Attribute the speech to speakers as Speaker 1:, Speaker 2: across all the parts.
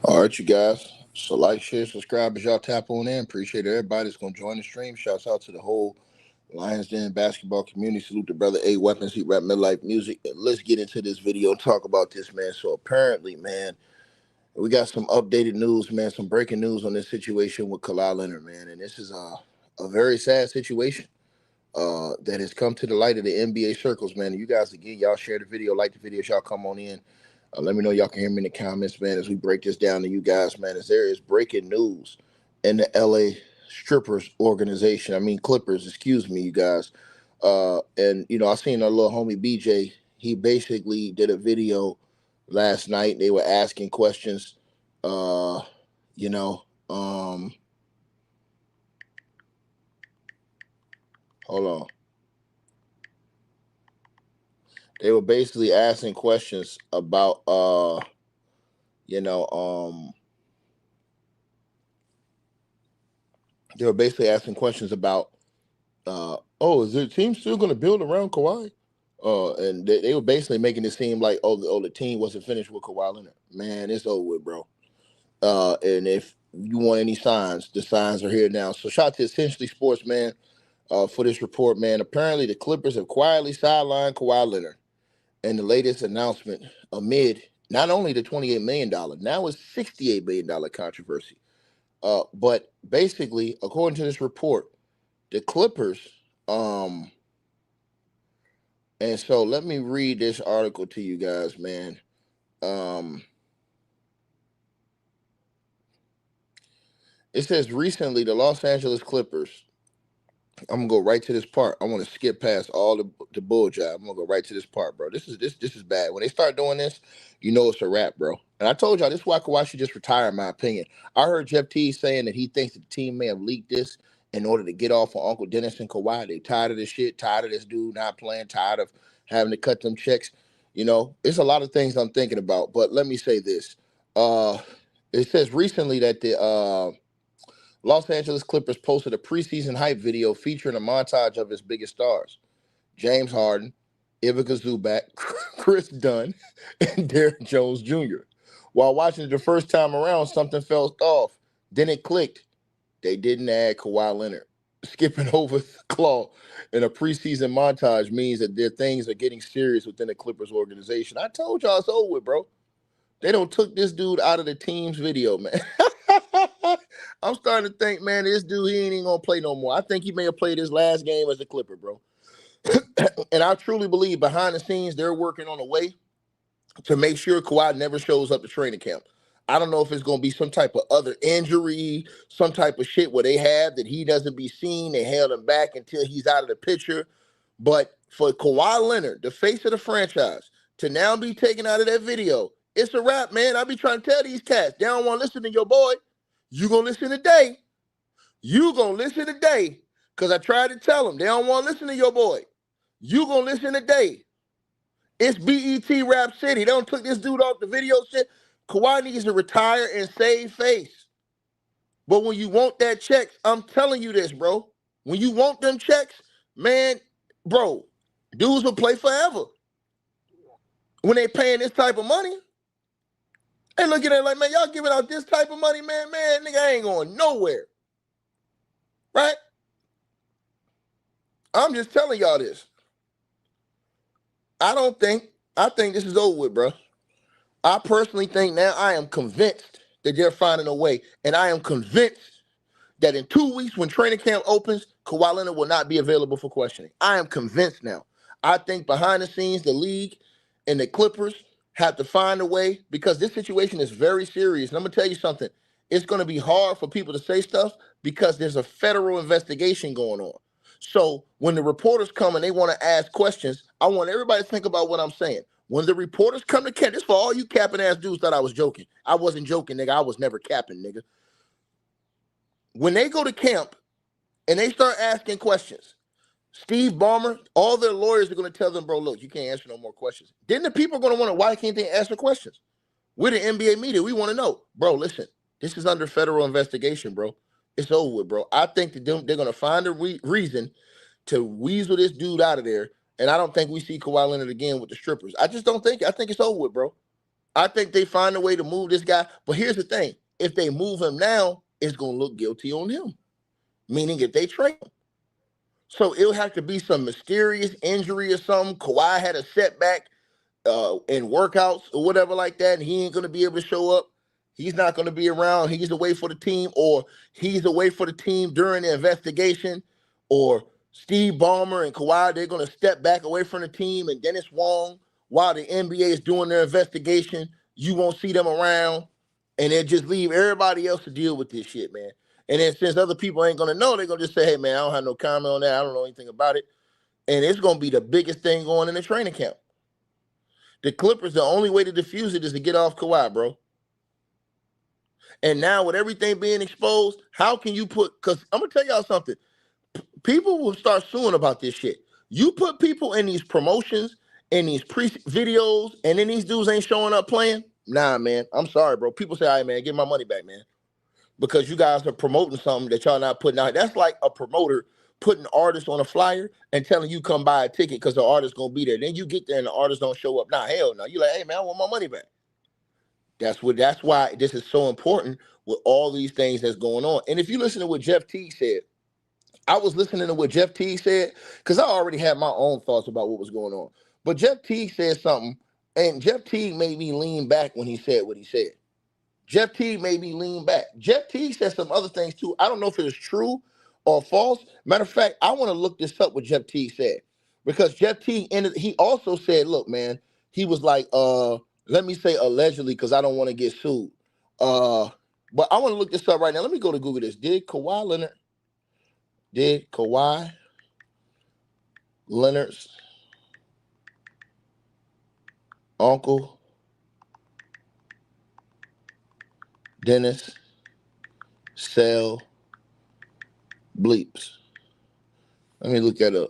Speaker 1: All right, you guys. So like, share, subscribe as y'all tap on in. Appreciate everybody that's gonna join the stream. Shouts out to the whole Lions Den basketball community. Salute to brother A Weapons. He rap midlife music. And let's get into this video and talk about this, man. So apparently, man, we got some updated news, man. Some breaking news on this situation with Kawhi Leonard, man. And this is a very sad situation that has come to the light of the NBA circles, man. And you guys, again, y'all share the video, like the video, y'all come on in. Let me know y'all can hear me in the comments, man, as we break this down to you guys, man, as there is breaking news in the LA Strippers organization. I mean, Clippers, excuse me, you guys. I seen our little homie BJ. He basically did a video last night. They were asking questions. Uh, you know, hold on. They were basically asking questions about you know, they were basically asking questions about is the team still going to build around Kawhi? And they were basically making it seem like, the team wasn't finished with Kawhi Leonard. Man, it's over with, bro. And if you want any signs, the signs are here now. So shout out to Essentially Sports, man, for this report, man. Apparently, the Clippers have quietly sidelined Kawhi Leonard in the latest announcement amid not only the $28 million, now it's $68 million controversy. But basically, according to this report, the Clippers, and so let me read this article to you guys, man. It says recently the Los Angeles Clippers. I'm gonna go right to this part. I want to skip past all the bull job. I'm gonna go right to this part, bro. This is bad. When they start doing this, you know it's a wrap, bro. And I told y'all this is why Kawhi should just retire, in my opinion. I heard Jeff T saying that he thinks the team may have leaked this in order to get off on Uncle Dennis and Kawhi. They tired of this shit, tired of this dude not playing, tired of having to cut them checks. It's a lot of things I'm thinking about. But let me say this. It says recently that the Los Angeles Clippers posted a preseason hype video featuring a montage of its biggest stars: James Harden, Ivica Zubac, Chris Dunn, and Derrick Jones Jr. While watching it the first time around, something felt off. Then it clicked. They didn't add Kawhi Leonard. Skipping over Claw in a preseason montage means that their things are getting serious within the Clippers organization. I told y'all it's over with, bro. They don't took this dude out of the team's video, man. I'm starting to think, man, this dude, he ain't even gonna play no more. I think he may have played his last game as a Clipper, bro. And I truly believe behind the scenes they're working on a way to make sure Kawhi never shows up to training camp. I don't know if it's going to be some type of other injury, some type of shit where they have that he doesn't be seen. They held him back until he's out of the picture. But for Kawhi Leonard, the face of the franchise, to now be taken out of that video, it's a wrap, man. I be trying to tell these cats, they don't want to listen to your boy. You going to listen today. You going to listen today. Because I tried to tell them, they don't want to listen to your boy. You going to listen today. It's BET Rap City. They don't took this dude off the video shit. Kawhi needs to retire and save face. But when you want that check, I'm telling you this, bro. When you want them checks, man, bro, dudes will play forever. When they paying this type of money, they look at it like, man, y'all giving out this type of money, man, nigga, I ain't going nowhere. Right? I'm just telling y'all this. I think this is over with, bro. I personally think now I am convinced that they're finding a way. And I am convinced that in 2 weeks when training camp opens, Kawhi Leonard will not be available for questioning. I am convinced now. I think behind the scenes, the league and the Clippers have to find a way because this situation is very serious. And I'm going to tell you something. It's going to be hard for people to say stuff because there's a federal investigation going on. So when the reporters come and they want to ask questions, I want everybody to think about what I'm saying. When the reporters come to camp, this for all you capping ass dudes thought I was joking. I wasn't joking, nigga. I was never capping, nigga. When they go to camp and they start asking questions, Steve Ballmer, all their lawyers are going to tell them, bro, look, you can't answer no more questions. Then the people are going to wonder, why can't they answer questions? We're the NBA media. We want to know. Bro, listen, this is under federal investigation, bro. It's over with, bro. I think that they're going to find a reason to weasel this dude out of there. And I don't think we see Kawhi Leonard again with the strippers. I just don't think. I think it's over with, bro. I think they find a way to move this guy. But here's the thing. If they move him now, it's going to look guilty on him. Meaning if they trade him. So it'll have to be some mysterious injury or something. Kawhi had a setback in workouts or whatever like that, and he ain't going to be able to show up. He's not going to be around. He's away for the team, or he's away for the team during the investigation, or Steve Ballmer and Kawhi, they're going to step back away from the team, and Dennis Wong, while the NBA is doing their investigation, you won't see them around, and they'll just leave everybody else to deal with this shit, man. And then since other people ain't going to know, they're going to just say, hey, man, I don't have no comment on that. I don't know anything about it. And it's going to be the biggest thing going in the training camp. The Clippers, the only way to defuse it is to get off Kawhi, bro. And now with everything being exposed, how can you put, because I'm going to tell y'all something. People will start suing about this shit. You put people in these promotions, in these videos, and then these dudes ain't showing up playing. Nah, man. I'm sorry, bro. People say, all right, man, get my money back, man. Because you guys are promoting something that y'all not putting out. That's like a promoter putting artists on a flyer and telling you come buy a ticket because the artist going to be there. Then you get there and the artist don't show up. Nah, hell no. You like, hey, man, I want my money back. That's why this is so important with all these things that's going on. And if you listen to what Jeff Teague said, I was listening to what Jeff Teague said because I already had my own thoughts about what was going on. But Jeff Teague said something, and Jeff Teague made me lean back when he said what he said. Jeff Teague made me lean back. Jeff Teague said some other things too. I don't know if it was true or false. Matter of fact, I want to look this up what Jeff Teague said. Because Jeff Teague he also said, look, man, he was like, let me say allegedly because I don't want to get sued. But I want to look this up right now. Let me go to Google this. Did Kawhi Leonard's uncle Dennis sell bleeps? Let me look that up.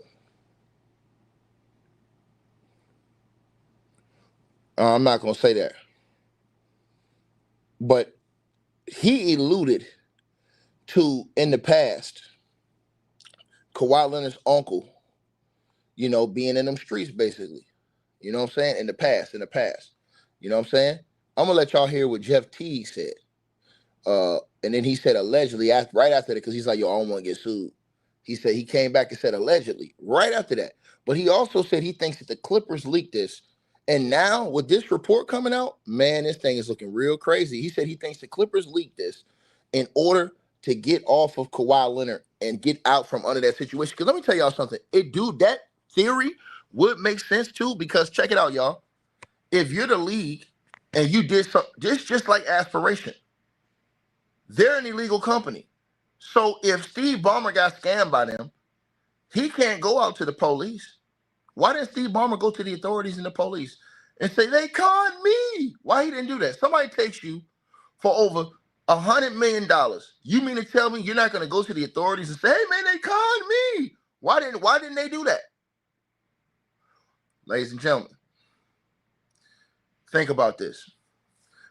Speaker 1: I'm not going to say that. But he alluded to, in the past, Kawhi Leonard's uncle, being in them streets, basically. You know what I'm saying? In the past. You know what I'm saying? I'm going to let y'all hear what Jeff Teague said. And then he said allegedly, right after that, because he's like, yo, I don't want to get sued. He said he came back and said allegedly, right after that. But he also said he thinks that the Clippers leaked this. And now with this report coming out, man, this thing is looking real crazy. He said he thinks the Clippers leaked this in order to get off of Kawhi Leonard and get out from under that situation. Because let me tell y'all something. That theory would make sense too, because check it out, y'all. If you're the league and you did something, just like Aspiration, they're an illegal company. So if Steve Ballmer got scammed by them, he can't go out to the police. Why didn't Steve Ballmer go to the authorities and the police and say, they conned me? Why he didn't do that? Somebody takes you for over $100 million. You mean to tell me you're not going to go to the authorities and say, hey, man, they conned me? Why didn't they do that? Ladies and gentlemen, think about this.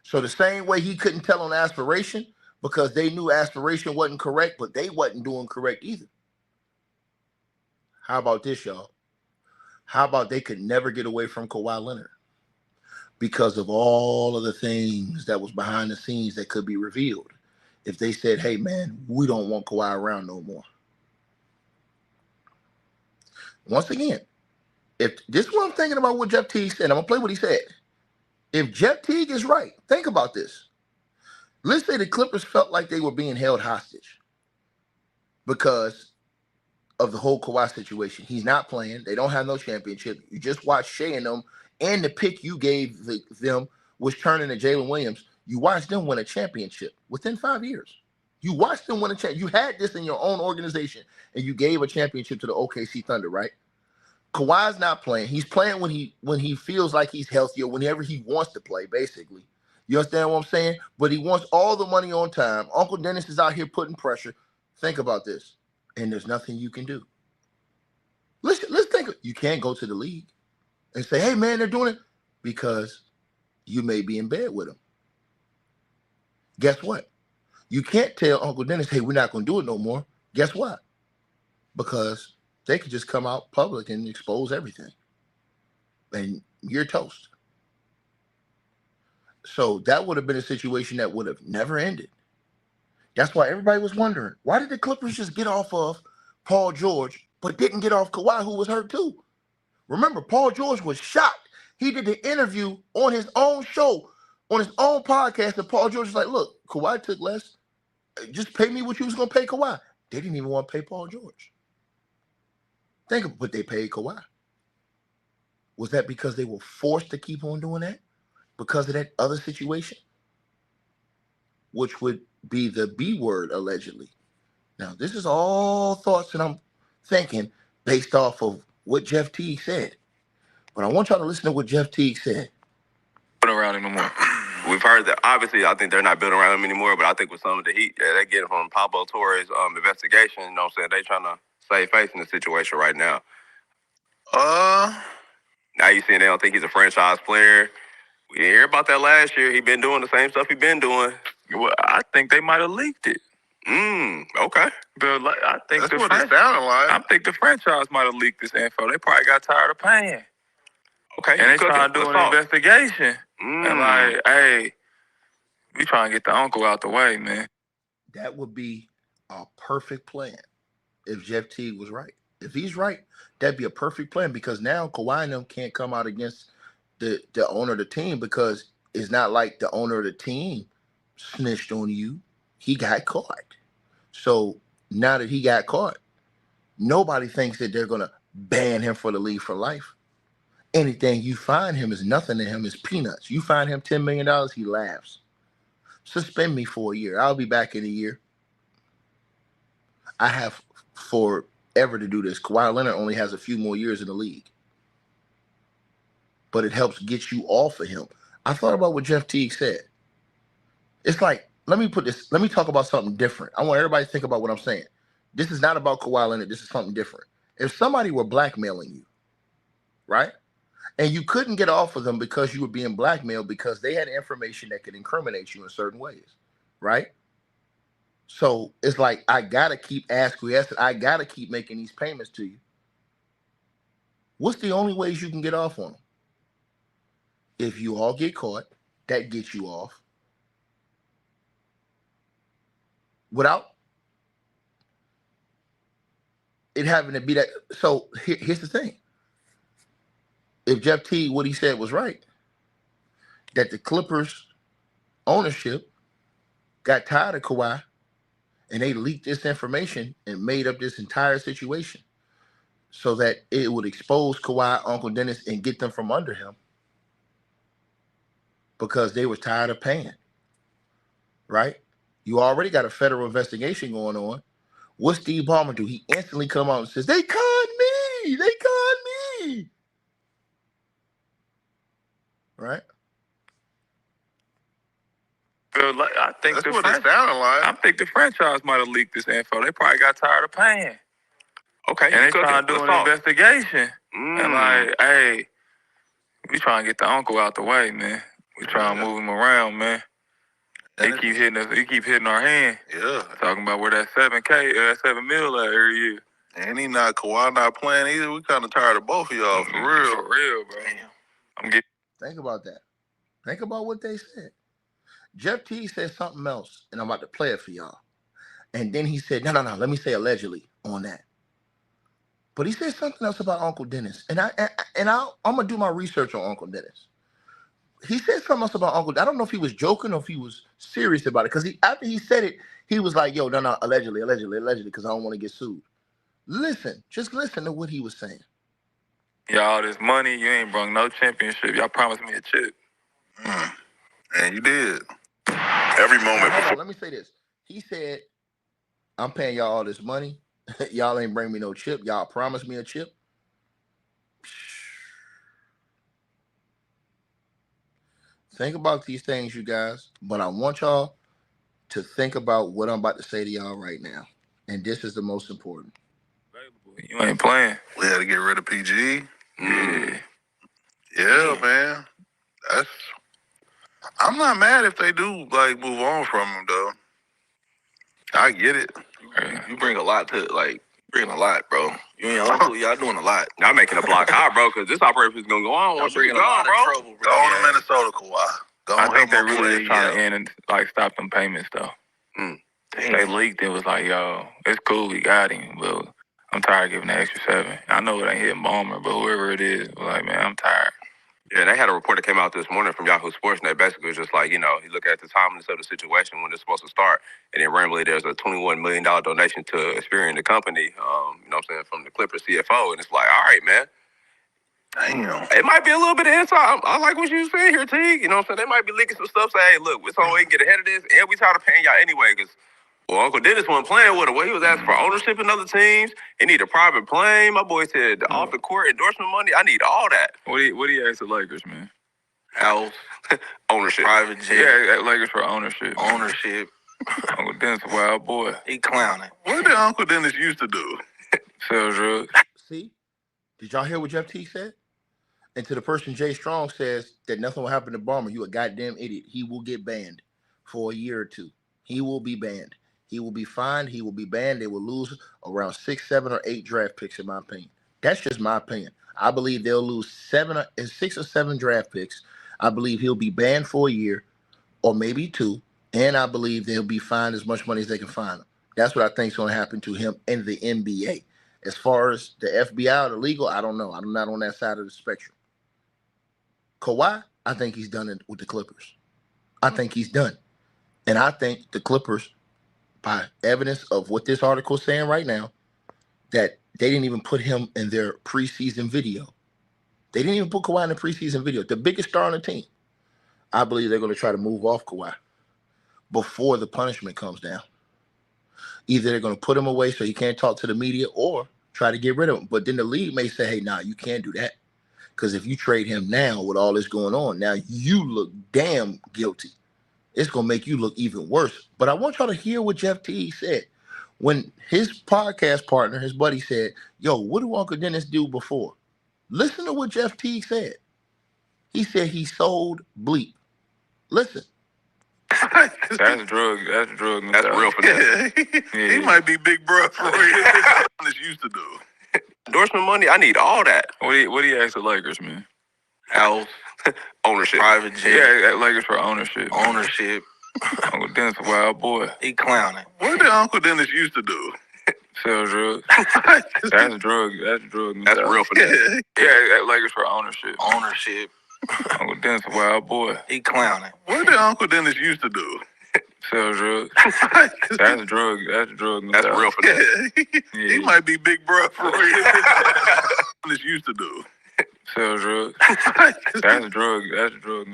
Speaker 1: So the same way he couldn't tell on Aspiration because they knew Aspiration wasn't correct, but they wasn't doing correct either. How about this, y'all? How about they could never get away from Kawhi Leonard because of all of the things that was behind the scenes that could be revealed if they said, hey, man, we don't want Kawhi around no more. Once again, if this is what I'm thinking about what Jeff Teague said, I'm going to play what he said. If Jeff Teague is right, think about this. Let's say the Clippers felt like they were being held hostage because of the whole Kawhi situation. He's not playing. They don't have no championship. You just watched Shea and them, and the pick you gave them was turning to Jalen Williams. You watched them win a championship within 5 years. You watched them win a championship. You had this in your own organization, and you gave a championship to the OKC Thunder, right? Kawhi's not playing. He's playing when he feels like he's healthy or whenever he wants to play, basically. You understand what I'm saying? But he wants all the money on time. Uncle Dennis is out here putting pressure. Think about this. And there's nothing you can do. Let's think. You can't go to the league and say, hey, man, they're doing it because you may be in bed with them. Guess what? You can't tell Uncle Dennis, hey, we're not going to do it no more. Guess what? Because they could just come out public and expose everything. And you're toast. So that would have been a situation that would have never ended. That's why everybody was wondering, why did the Clippers just get off of Paul George, but didn't get off Kawhi, who was hurt too? Remember, Paul George was shocked. He did the interview on his own show, on his own podcast, and Paul George was like, look, Kawhi took less. Just pay me what you was going to pay Kawhi. They didn't even want to pay Paul George. Think of what they paid Kawhi. Was that because they were forced to keep on doing that? Because of that other situation? Which would be the B word, allegedly. Now, this is all thoughts that I'm thinking based off of what Jeff Teague said. But I want y'all to listen to what Jeff Teague said.
Speaker 2: Building around him no more. We've heard that. Obviously, I think they're not building around him anymore, but I think with some of the heat they get it from Pablo Torres' investigation, you know what I'm saying? They trying to save face in the situation right now. Now you seeing they don't think he's a franchise player. We didn't hear about that last year. He been doing the same stuff he been doing.
Speaker 3: Well, I think they might have leaked it.
Speaker 2: Okay.
Speaker 3: I think
Speaker 2: that's what it sounded like.
Speaker 3: I think the franchise might have leaked this info. They probably got tired of paying.
Speaker 2: Okay.
Speaker 3: And they trying to do an investigation. And like, hey, we trying to get the uncle out the way, man.
Speaker 1: That would be a perfect plan if Jeff Teague was right. If he's right, that'd be a perfect plan because now Kawhi and them can't come out against the owner of the team because it's not like the owner of the team snitched on you. He got caught. So now that he got caught, nobody thinks that they're going to ban him for the league for life. Anything you find him is nothing to him, is peanuts. You find him $10 million, he laughs. Suspend me for a year. I'll be back in a year. I have forever to do this. Kawhi Leonard only has a few more years in the league. But it helps get you off of him. I thought about what Jeff Teague said. It's like, let me talk about something different. I want everybody to think about what I'm saying. This is not about Kawhi Leonard. This is something different. If somebody were blackmailing you, right? And you couldn't get off of them because you were being blackmailed because they had information that could incriminate you in certain ways, right? So it's like, I got to keep acquiescing. I got to keep making these payments to you. What's the only ways you can get off on them? If you all get caught, that gets you off. Without it having to be that. So here's the thing. If Jeff Teague, what he said was right, that the Clippers ownership got tired of Kawhi and they leaked this information and made up this entire situation so that it would expose Kawhi, Uncle Dennis, and get them from under him because they were tired of paying, right? You already got a federal investigation going on. What Steve Ballmer do? He instantly come out and says, they conned me! They conned me! Right?
Speaker 3: I think
Speaker 2: that's what it sounded like.
Speaker 3: I think the franchise might have leaked this info. They probably got tired of paying.
Speaker 2: Okay.
Speaker 3: And they trying to do an investigation. And like, hey, we trying to get the uncle out the way, man. We trying to move him around, man. He keep hitting us. He keep hitting our hand.
Speaker 2: Yeah.
Speaker 3: Talking about where that $7 million at every year.
Speaker 2: And Kawhi not playing either. We kind of tired of both of y'all, for real.
Speaker 3: For real, bro. Damn.
Speaker 1: Think about that. Think about what they said. Jeff Teague said something else, and I'm about to play it for y'all. And then he said, no, let me say allegedly on that. But he said something else about Uncle Dennis. And I'm going to do my research on Uncle Dennis. He said something else about Uncle. I don't know if he was joking or if he was serious about it. Because after he said it, he was like, yo, no, allegedly, because I don't want to get sued. Just listen to what he was saying.
Speaker 3: Y'all, all this money, you ain't brung no championship. Y'all promised me a chip.
Speaker 2: And you did. Every moment before.
Speaker 1: Let me say this. He said, I'm paying y'all all this money. Y'all ain't bring me no chip. Y'all promised me a chip. Think about these things, you guys. But I want y'all to think about what I'm about to say to y'all right now. And this is the most important.
Speaker 3: You ain't playing.
Speaker 2: We had to get rid of PG.
Speaker 3: Yeah.
Speaker 2: Yeah, man. I'm not mad if they do move on from him though. I get it.
Speaker 3: You bring a lot, bro. You ain't uncle, y'all doing a lot. Y'all making a block high, bro, because this operation is gonna go on.
Speaker 2: Y'all bringing a lot of trouble, bro. Going to Minnesota, Kawhi.
Speaker 3: I think they really just trying to end and like stop them payments though. They leaked. It was like, yo, it's cool, we got him, but I'm tired of giving the extra $7. I know it ain't hitting Ballmer, but whoever it is, like, man, I'm tired.
Speaker 2: Yeah, they had a report that came out this morning from Yahoo Sports, and they basically was just like, you look at the timeliness of the situation when it's supposed to start, and then randomly there's a $21 million donation to Experian, the company, you know what I'm saying, from the Clippers CFO, and it's like, all right, man. Damn. It might be a little bit of inside. I like what you were saying here, T. You know what I'm saying? They might be leaking some stuff, say, hey, look, it's all we can get ahead of this, and we tired of paying y'all anyway, because Uncle Dennis wasn't playing with him. Well, he was asking for ownership in other teams. He need a private plane. My boy said the off the court endorsement money. I need all that.
Speaker 3: What do you ask the Lakers, man?
Speaker 2: House, ownership,
Speaker 3: private jet. Yeah, Lakers for ownership.
Speaker 2: Ownership.
Speaker 3: Uncle Dennis a wild boy.
Speaker 2: He clowning.
Speaker 3: What did Uncle Dennis used to do? Sell drugs.
Speaker 1: See? Did y'all hear what Jeff T said? And to the person Jay Strong says that nothing will happen to Ballmer, you a goddamn idiot. He will get banned for a year or two. He will be banned. He will be fined. He will be banned. They will lose around 6, 7, or 8 draft picks, in my opinion. That's just my opinion. I believe they'll lose 6 or 7 draft picks. I believe he'll be banned for a year or maybe 2. And I believe they'll be fined as much money as they can fine him. That's what I think is going to happen to him in the NBA. As far as the FBI or the legal, I don't know. I'm not on that side of the spectrum. Kawhi, I think he's done it with the Clippers. I think he's done. And I think the Clippers, by evidence of what this article is saying right now, that they didn't even put him in their preseason video. They didn't even put Kawhi in the preseason video. The biggest star on the team. I believe they're going to try to move off Kawhi before the punishment comes down. Either they're going to put him away so he can't talk to the media or try to get rid of him. But then the league may say, hey, nah, you can't do that. Because if you trade him now with all this going on, now you look damn guilty. It's going to make you look even worse. But I want y'all to hear what Jeff T said. When his podcast partner, his buddy said, yo, what do Uncle Dennis do before? Listen to what Jeff T said. He said he sold bleep. Listen.
Speaker 3: That's drug. That's drug.
Speaker 2: That's real for that.
Speaker 3: Yeah. He might be big bro for real. This used to do.
Speaker 2: Endorsement money, I need all that.
Speaker 3: What do you ask the Lakers, man?
Speaker 2: House, ownership,
Speaker 3: private jet. Yeah, Lakers for ownership.
Speaker 2: Ownership.
Speaker 3: Uncle Dennis a wild boy.
Speaker 2: He clowning.
Speaker 3: What did Uncle Dennis used to do? Sell drugs. That's drug. That's drug.
Speaker 2: That's real for that.
Speaker 3: Yeah, Lakers for ownership.
Speaker 2: Ownership.
Speaker 3: Uncle Dennis a wild boy.
Speaker 2: He clowning.
Speaker 3: What did Uncle Dennis used to do? Sell drugs. That's drug. That's drug.
Speaker 2: That's real for that.
Speaker 3: Yeah. He might be big bro for real. This used to do. Sell drugs. That's drug. That's drug.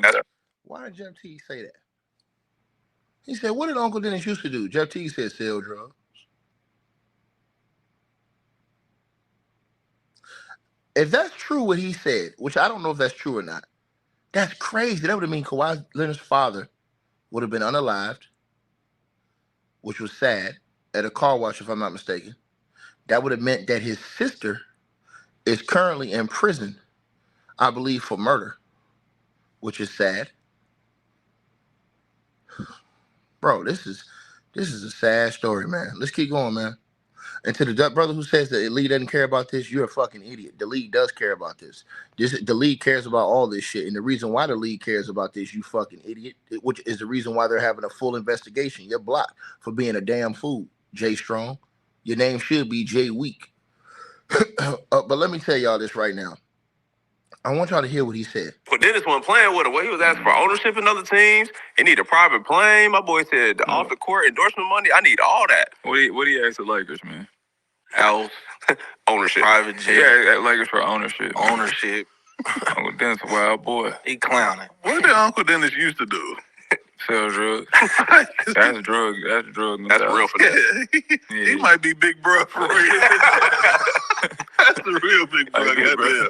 Speaker 1: Why did Jeff T say that? He said, what did Uncle Dennis used to do? Jeff T said sell drugs. If that's true what he said, which I don't know if that's true or not, that's crazy. That would have mean Kawhi Leonard's father would have been unalived, which was sad, at a car wash, if I'm not mistaken. That would have meant that his sister is currently in prison, I believe, for murder, which is sad. Bro, this is a sad story, man. Let's keep going, man. And to the brother who says that the league doesn't care about this, you're a fucking idiot. The league does care about this. The league cares about all this shit. And the reason why the league cares about this, you fucking idiot, which is the reason why they're having a full investigation. You're blocked for being a damn fool, Jay Strong. Your name should be Jay Weak. But let me tell y'all this right now. I want y'all to hear what he said.
Speaker 2: Well, Dennis wasn't playing with him. Well, he was asking for ownership in other teams. He need a private plane. My boy said the off the court endorsement money. I need all that.
Speaker 3: What do you ask the Lakers, man?
Speaker 2: House, ownership, private jet.
Speaker 3: Yeah, Lakers for ownership.
Speaker 2: Ownership.
Speaker 3: Uncle Dennis a wild boy.
Speaker 2: He clowning.
Speaker 3: What did Uncle Dennis used to do? Sell drugs. That's drug. That's drug.
Speaker 2: That's real for that.
Speaker 3: Yeah. He might be big bro for real. That's a real big bro. Goddamn.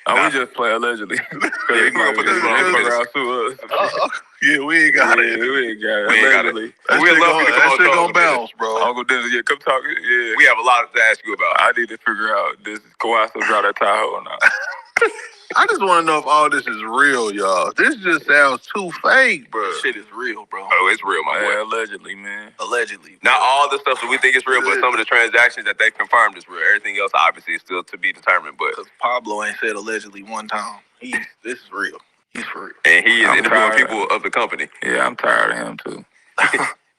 Speaker 3: We just play allegedly.
Speaker 2: Yeah, he grew up with this
Speaker 3: Yeah, we ain't got it. We ain't got it. Allegedly. That shit gonna bounce, bro. Uncle Dennis, yeah, come talk. Yeah.
Speaker 2: We have a lot to ask you about.
Speaker 3: I need to figure out this Kawhi still drive that Tahoe or not.
Speaker 4: I just want to know if all this is real, y'all. This just sounds too fake, bro.
Speaker 2: This shit is real, bro. Oh, it's real, my boy.
Speaker 3: Allegedly, man.
Speaker 2: Allegedly. Not all the stuff that we think is real, but some of the transactions that they confirmed is real. Everything else, obviously, is still to be determined. But
Speaker 4: Pablo ain't said allegedly one time. This is real. He's free.
Speaker 2: And he is interviewing people of the company.
Speaker 3: Yeah, I'm tired of him too.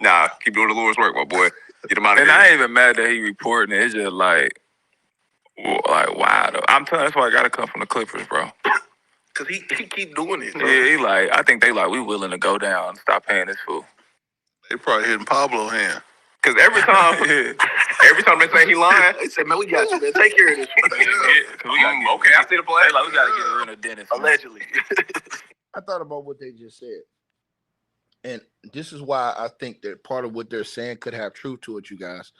Speaker 2: Nah, keep doing the Lord's work, my boy. Get him out of here.
Speaker 3: And I ain't even mad that he reporting it. It's just like wow. Though. I'm telling you, that's why I gotta come from the Clippers, bro.
Speaker 4: Cause he keep doing it. Bro.
Speaker 3: Yeah, he like I think they like we willing to go down, stop paying this fool.
Speaker 4: They probably hitting Pablo's hand.
Speaker 2: Cause every time they say he lying,
Speaker 4: they say, man, we got you, man. Take care of this.
Speaker 2: Okay, I see the play.
Speaker 3: They like we gotta get rid of Dennis.
Speaker 4: Allegedly.
Speaker 1: I thought about what they just said. And this is why I think that part of what they're saying could have truth to it, you guys.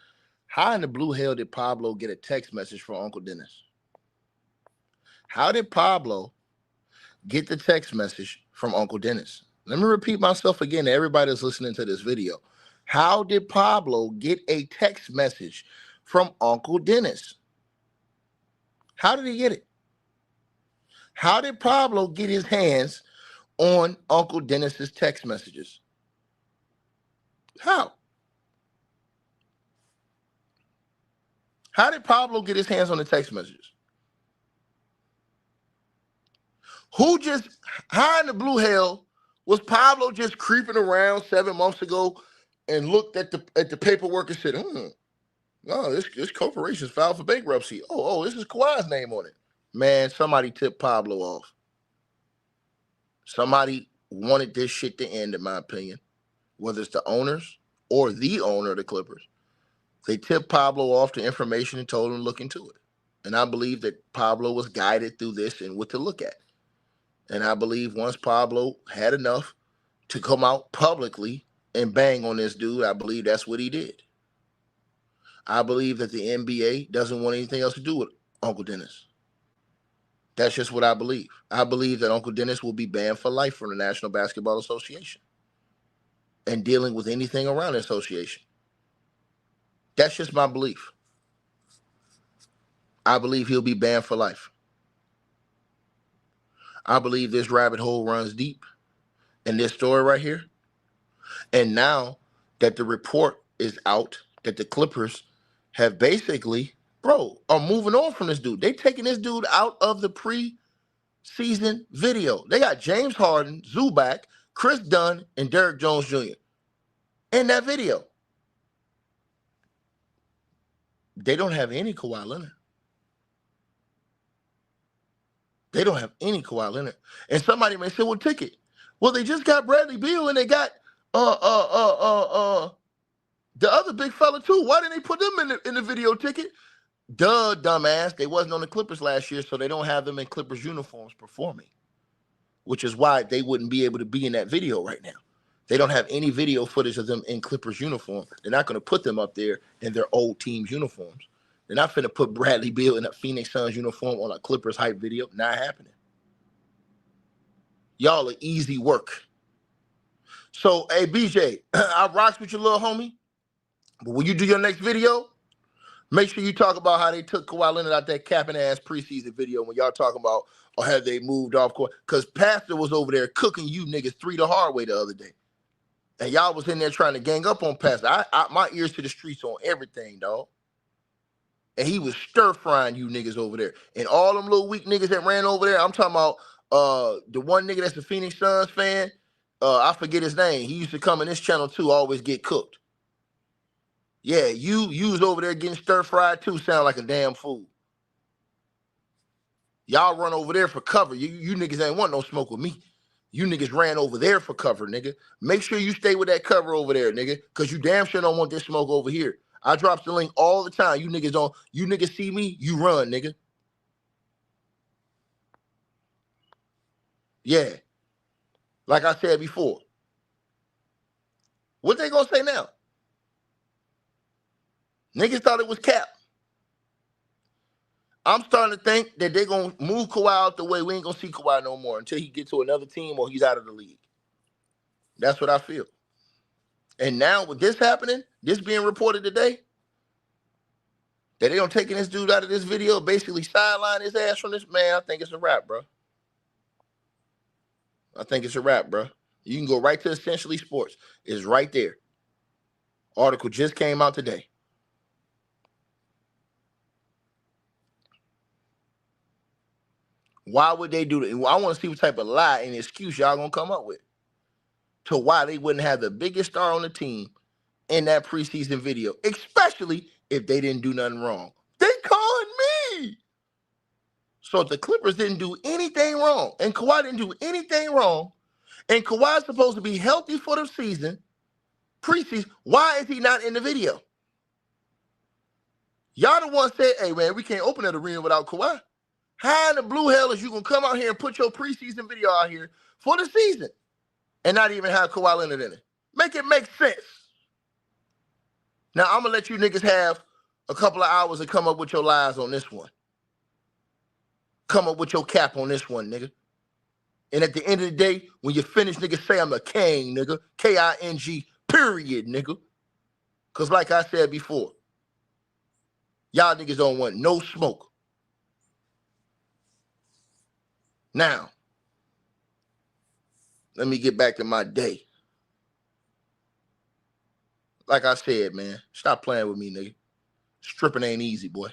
Speaker 1: How in the blue hell did Pablo get a text message from Uncle Dennis? How did Pablo get the text message from Uncle Dennis? Let me repeat myself again to everybody that's listening to this video. How did Pablo get a text message from Uncle Dennis? How did he get it? How did Pablo get his hands on Uncle Dennis's text messages? How? How did Pablo get his hands on the text messages? How in the blue hell was Pablo just creeping around 7 months ago and looked at the paperwork and said, no, this corporation's filed for bankruptcy. Oh, this is Kawhi's name on it. Man, somebody tipped Pablo off. Somebody wanted this shit to end, in my opinion, whether it's the owners or the owner of the Clippers. They tipped Pablo off the information and told him to look into it. And I believe that Pablo was guided through this and what to look at. And I believe once Pablo had enough to come out publicly and bang on this dude, I believe that's what he did. I believe that the NBA doesn't want anything else to do with Uncle Dennis. That's just what I believe. I believe that Uncle Dennis will be banned for life from the National Basketball Association and dealing with anything around the association. That's just my belief. I believe he'll be banned for life. I believe this rabbit hole runs deep in this story right here. And now that the report is out, that the Clippers have basically, are moving on from this dude. They taking this dude out of the preseason video. They got James Harden, Zubac, Chris Dunn, and Derrick Jones Jr. in that video. They don't have any Kawhi Leonard. They don't have any Kawhi Leonard. And somebody may say, well, Ticket. Well, they just got Bradley Beal and they got the other big fella too. Why didn't they put them in the video, Ticket? Duh, dumbass. They wasn't on the Clippers last year, so they don't have them in Clippers uniforms performing, which is why they wouldn't be able to be in that video right now. They don't have any video footage of them in Clippers uniform. They're not going to put them up there in their old team's uniforms. They're not finna put Bradley Beal in a Phoenix Suns uniform on a Clippers hype video. Not happening. Y'all are easy work. So, hey, BJ, I rocks with your little homie. But when you do your next video, make sure you talk about how they took Kawhi Leonard out that capping ass preseason video when y'all talking about, or have they moved off court? Because Pastor was over there cooking you niggas 3 the hard way the other day. And y'all was in there trying to gang up on Pastor. My ears to the streets on everything, dog. And he was stir-frying you niggas over there. And all them little weak niggas that ran over there, I'm talking about the one nigga that's a Phoenix Suns fan, I forget his name. He used to come in this channel too, always get cooked. Yeah, you was over there getting stir-fried too, sound like a damn fool. Y'all run over there for cover. You niggas ain't want no smoke with me. You niggas ran over there for cover, nigga. Make sure you stay with that cover over there, nigga, because you damn sure don't want this smoke over here. I drop the link all the time. You niggas see me, you run, nigga. Yeah. Like I said before. What they gonna say now? Niggas thought it was cap. I'm starting to think that they're gonna move Kawhi out the way. We ain't gonna see Kawhi no more until he gets to another team or he's out of the league. That's what I feel. And now with this happening, this being reported today, that they don't taking this dude out of this video, basically sideline his ass from this, man, I think it's a wrap, bro. I think it's a wrap, bro. You can go right to Essentially Sports. It's right there. Article just came out today. Why would they do that? I want to see what type of lie and excuse y'all gonna come up with to why they wouldn't have the biggest star on the team in that preseason video, especially if they didn't do nothing wrong. They called me. So if the Clippers didn't do anything wrong, and Kawhi didn't do anything wrong, and Kawhi's supposed to be healthy for the season, preseason, why is he not in the video? Y'all the ones said, hey, man, we can't open that arena without Kawhi. How in the blue hell is you going to come out here and put your preseason video out here for the season and not even have Kawhi Leonard in it? Make it make sense. Now, I'm going to let you niggas have a couple of hours to come up with your lies on this one. Come up with your cap on this one, nigga. And at the end of the day, when you finish, nigga, say I'm a king, nigga. K-I-N-G, period, nigga. Because like I said before, y'all niggas don't want no smoke. Now, let me get back to my day. Like I said, man, stop playing with me, nigga. Stripping ain't easy, boy.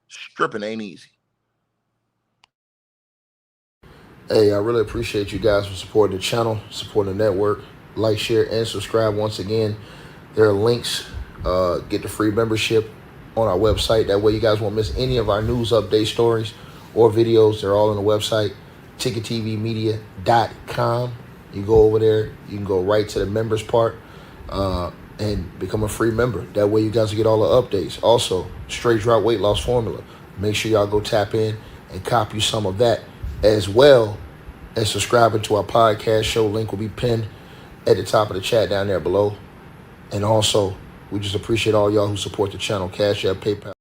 Speaker 1: Stripping ain't easy. Hey, I really appreciate you guys for supporting the channel, supporting the network. Like, share, and subscribe once again. There are links. Get the free membership on our website. That way you guys won't miss any of our news update stories or videos. They're all on the website, ticketvmedia.com. You go over there. You can go right to the members part and become a free member. That way you guys will get all the updates. Also, straight drop weight loss formula. Make sure y'all go tap in and copy some of that, as well as subscribing to our podcast show. Link will be pinned at the top of the chat down there below. And also, we just appreciate all y'all who support the channel. Cash App, PayPal.